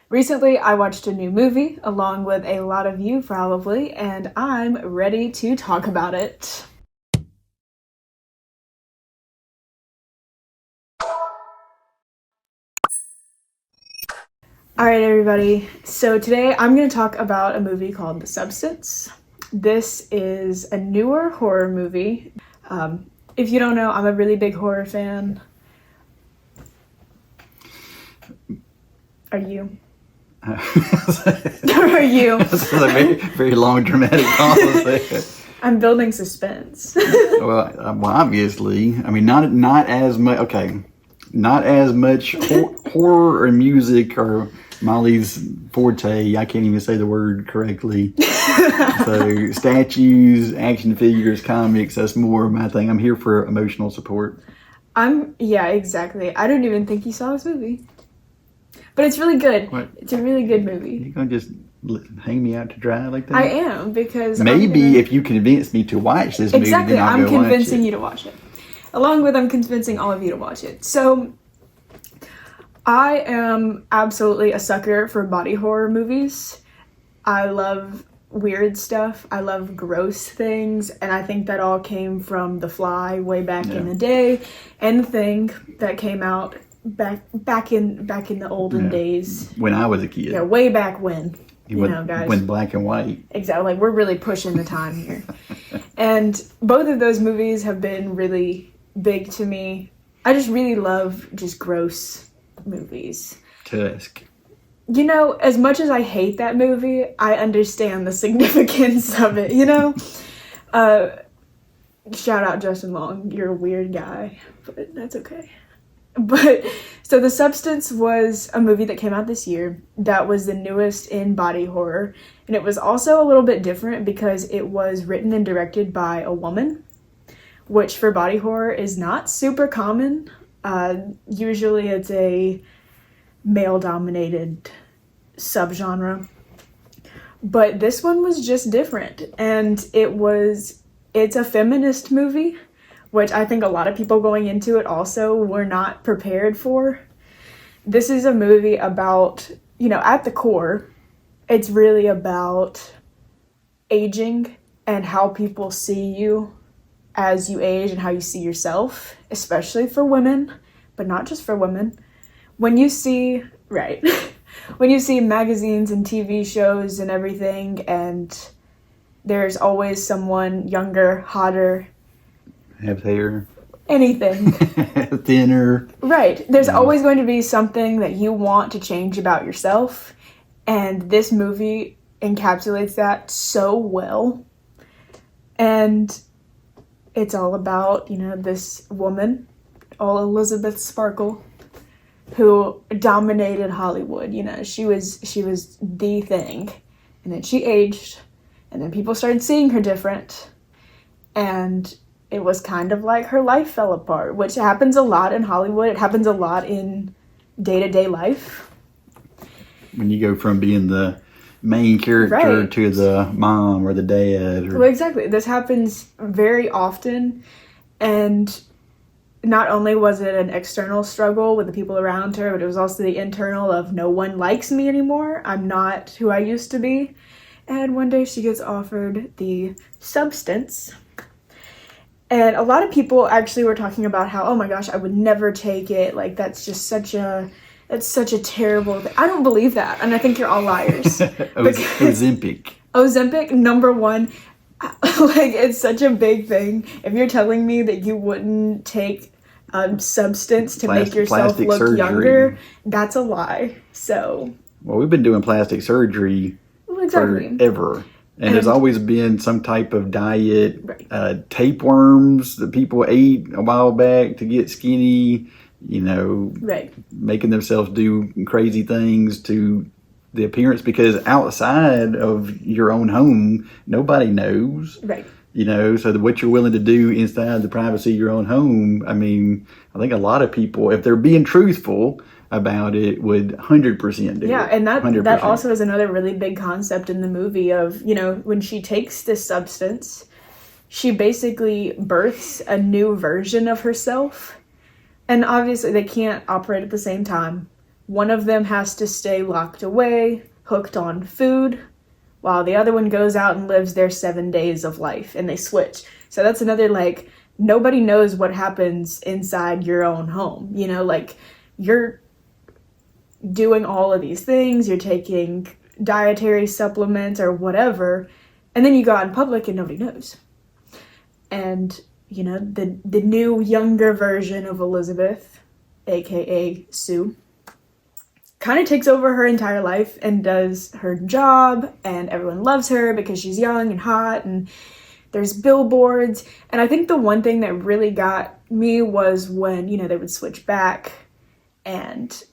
Recently, I watched a new movie along with a lot of you probably, and I'm ready to talk about it. All right, everybody. So today I'm going to talk about a movie called The Substance. This is a newer horror movie. If you don't know, I'm a really big horror fan. Are you? Are you? That's a very, very long, dramatic pause. I'm building suspense. Well, obviously, I mean, not as much. Okay, not as much horror or music or Molly's forte. I can't even say the word correctly. So statues, action figures, comics. That's more my thing. I'm here for emotional support. Yeah, exactly. I don't even think you saw this movie. But it's really good. What? It's a really good movie. You gonna just hang me out to dry like that? I am, because maybe if you convince me to watch this movie, exactly, then I'll I'm go convincing watch it. you to watch it. Along with I'm convincing all of you to watch it. So I am absolutely a sucker for body horror movies. I love weird stuff. I love gross things, and I think that all came from The Fly way back in the day, and The Thing that came out back in the olden days. When I was a kid. Yeah, way back when. Guys. When black and white. Exactly. Like, we're really pushing the time here. And both of those movies have been really big to me. I just really love just gross movies. Tusk. You know, as much as I hate that movie, I understand the significance of it, you know? Shout out Justin Long. You're a weird guy, but that's okay. But so The Substance was a movie that came out this year that was the newest in body horror, and it was also a little bit different because it was written and directed by a woman, which for body horror is not super common. Usually it's a male-dominated subgenre, but this one was just different, and it's a feminist movie, which I think a lot of people going into it also were not prepared for. This is a movie about, at the core, it's really about aging and how people see you as you age and how you see yourself, especially for women, but not just for women. When you see magazines and TV shows and everything, and there's always someone younger, hotter, have hair. Anything. Thinner. Right. There's always going to be something that you want to change about yourself, and this movie encapsulates that so well. And it's all about, this woman, Elizabeth Sparkle, who dominated Hollywood. She was the thing. And then she aged, and then people started seeing her different, and it was kind of like her life fell apart, which happens a lot in Hollywood. It happens a lot in day-to-day life. When you go from being the main character to the mom or the dad. Well, exactly. This happens very often, and not only was it an external struggle with the people around her, but it was also the internal of no one likes me anymore. I'm not who I used to be. And one day she gets offered the substance. And a lot of people actually were talking about how, oh my gosh, I would never take it. Like, that's such a terrible thing. I don't believe that. And I think you're all liars. Ozempic, number one. Like, it's such a big thing. If you're telling me that you wouldn't take substance to make yourself look surgery. Younger, that's a lie. So. Well, we've been doing plastic surgery forever. And there's always been some type of diet, tapeworms that people ate a while back to get skinny, making themselves do crazy things to the appearance, because outside of your own home, nobody knows. Right. So what you're willing to do inside the privacy of your own home, I mean, I think a lot of people, if they're being truthful about it, would 100% do it. Yeah, and that also is another really big concept in the movie of, when she takes this substance, she basically births a new version of herself. And obviously they can't operate at the same time, one of them has to stay locked away, hooked on food, while the other one goes out and lives their 7 days of life, and they switch. So that's another, like, nobody knows what happens inside your own home. You know, like, you're doing all of these things, you're taking dietary supplements or whatever, and then you go out in public and nobody knows. And, you know, the new, younger version of Elizabeth, aka Sue, kind of takes over her entire life and does her job, and everyone loves her because she's young and hot, and there's billboards. And I think the one thing that really got me was when, you know, they would switch back and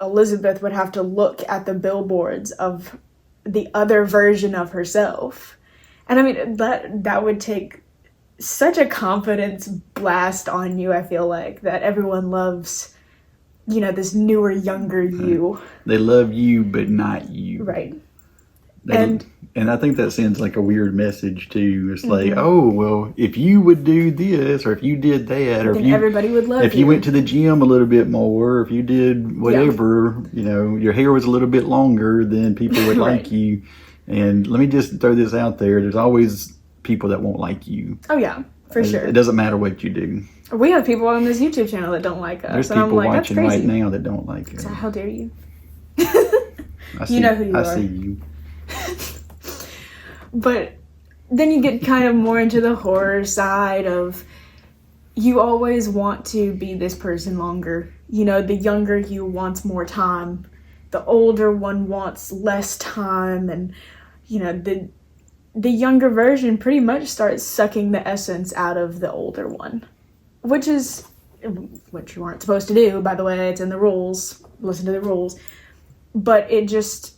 Elizabeth would have to look at the billboards of the other version of herself. And I mean, that would take such a confidence blast on you, I feel like, that everyone loves, you know, this newer, younger you. They love you, but not you. Right. And I think that sends like a weird message too. It's like, oh, well, if you would do this, or if you did that, or then everybody would love you. If you went to the gym a little bit more, if you did whatever, you know, your hair was a little bit longer, then people would like you. And let me just throw this out there. There's always people that won't like you. Oh, yeah, for sure. It doesn't matter what you do. We have people on this YouTube channel that don't like us. There's people watching right now that don't like us. So how dare you? You know who you are. I see you. But then you get kind of more into the horror side of, you always want to be this person longer. You know, the younger you wants more time. The older one wants less time. And, you know, the younger version pretty much starts sucking the essence out of the older one. Which is what you aren't supposed to do, by the way. It's in the rules. Listen to the rules. But it just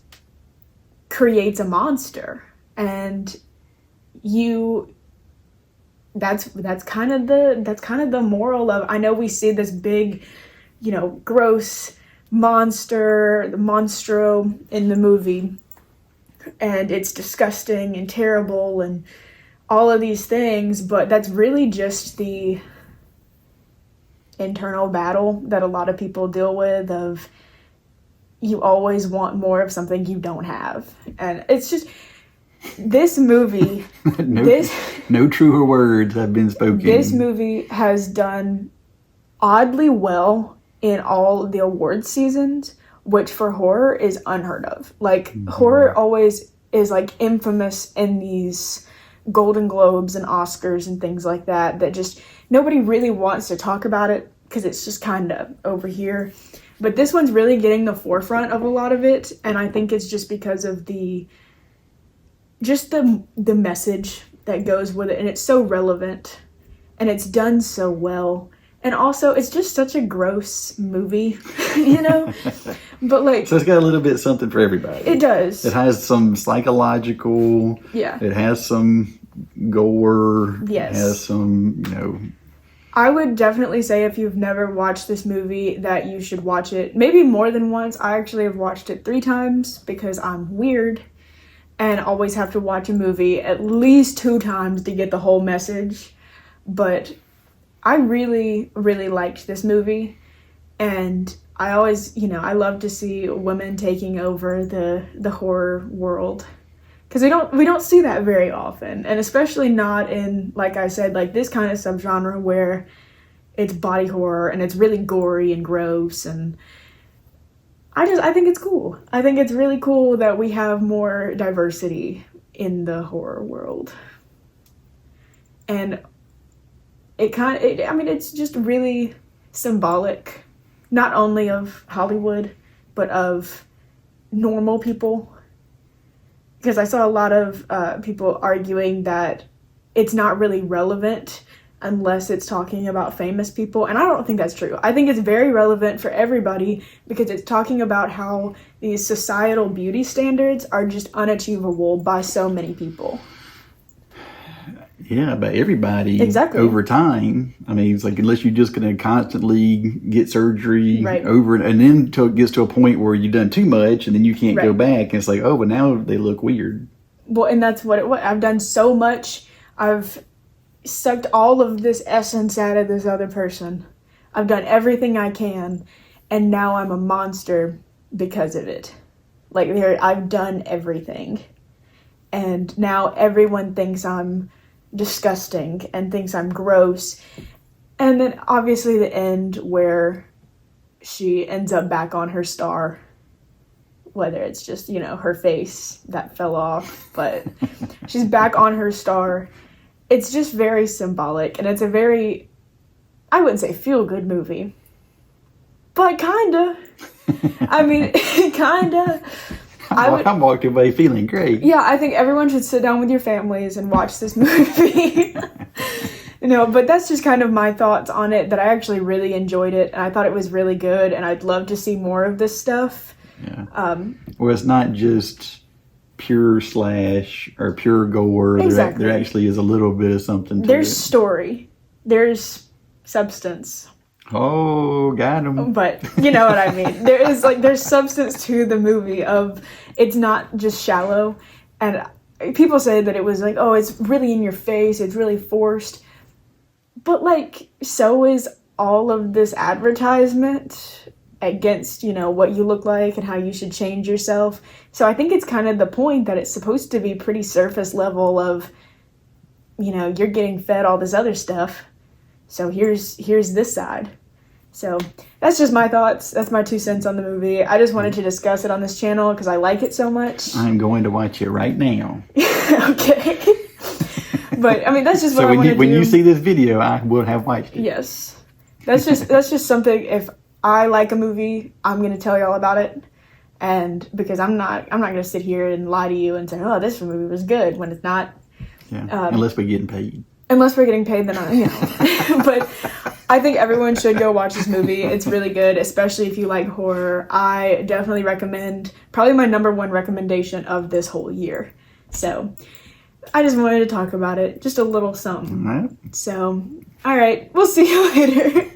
creates a monster. And that's kind of the moral of, I know we see this big, you know, gross monster, the monstro in the movie, and it's disgusting and terrible and all of these things, but that's really just the internal battle that a lot of people deal with, of you always want more of something you don't have. And it's just, this movie, no truer words have been spoken. This movie has done oddly well in all the awards seasons, which for horror is unheard of. Like, horror always is like infamous in these Golden Globes and Oscars and things like that just nobody really wants to talk about it because it's just kind of over here. But this one's really getting the forefront of a lot of it, and I think it's just because of the message that goes with it, and it's so relevant, and it's done so well, and also it's just such a gross movie, you know. But like, so it's got a little bit something for everybody. It does. It has some psychological. Yeah. It has some gore. Yes. It has some, you know. I would definitely say if you've never watched this movie that you should watch it maybe more than once. I actually have watched it 3 times because I'm weird and always have to watch a movie at least 2 times to get the whole message. But I really, really liked this movie, and I always, you know, I love to see women taking over the horror world, because we don't see that very often, and especially not in, like I said, like this kind of subgenre where it's body horror and it's really gory and gross. And I think it's cool. I think it's really cool that we have more diversity in the horror world. And it's just really symbolic, not only of Hollywood, but of normal people. Because I saw a lot of people arguing that it's not really relevant unless it's talking about famous people. And I don't think that's true. I think it's very relevant for everybody, because it's talking about how these societal beauty standards are just unachievable by so many people. Yeah, but everybody, exactly, over time. I mean, it's like, unless you're just going to constantly get surgery over, and then until it gets to a point where you've done too much, and then you can't go back, and it's like, oh, but now they look weird. Well, and that's what I've done so much. I've sucked all of this essence out of this other person. I've done everything I can, and now I'm a monster because of it. Like, I've done everything. And now everyone thinks I'm disgusting and thinks I'm gross. And then obviously the end where she ends up back on her star, whether it's just, her face that fell off, but she's back on her star. It's just very symbolic, and it's a very, I wouldn't say feel-good movie, but kinda. I mean, kinda. I'm walking away feeling great. Yeah, I think everyone should sit down with your families and watch this movie. But that's just kind of my thoughts on it, that I actually really enjoyed it, and I thought it was really good, and I'd love to see more of this stuff. Yeah. Well, it's not just pure slash or pure gore. Exactly. There actually is a little bit of something to it. There's story. There's substance. Oh, got him. But you know what I mean. There's substance to the movie. It's not just shallow. And people say that it was like, oh, it's really in your face. It's really forced. But so is all of this advertisement against, what you look like and how you should change yourself. So I think it's kind of the point that it's supposed to be pretty surface level of, you're getting fed all this other stuff. So here's this side. So that's just my thoughts. That's my 2 cents on the movie. I just wanted to discuss it on this channel because I like it so much. I'm going to watch it right now. Okay. But I mean, that's just what I want to do. When you see this video, I will have watched it. Yes. That's just something. If I like a movie, I'm going to tell y'all about it. And because I'm not going to sit here and lie to you and say, oh, this movie was good when it's not. Yeah. Unless we're getting paid. Unless we're getting paid, then But I think everyone should go watch this movie. It's really good, especially if you like horror. I definitely recommend, probably my number 1 recommendation of this whole year. So I just wanted to talk about it. Just a little something. All right. So, all right. We'll see you later.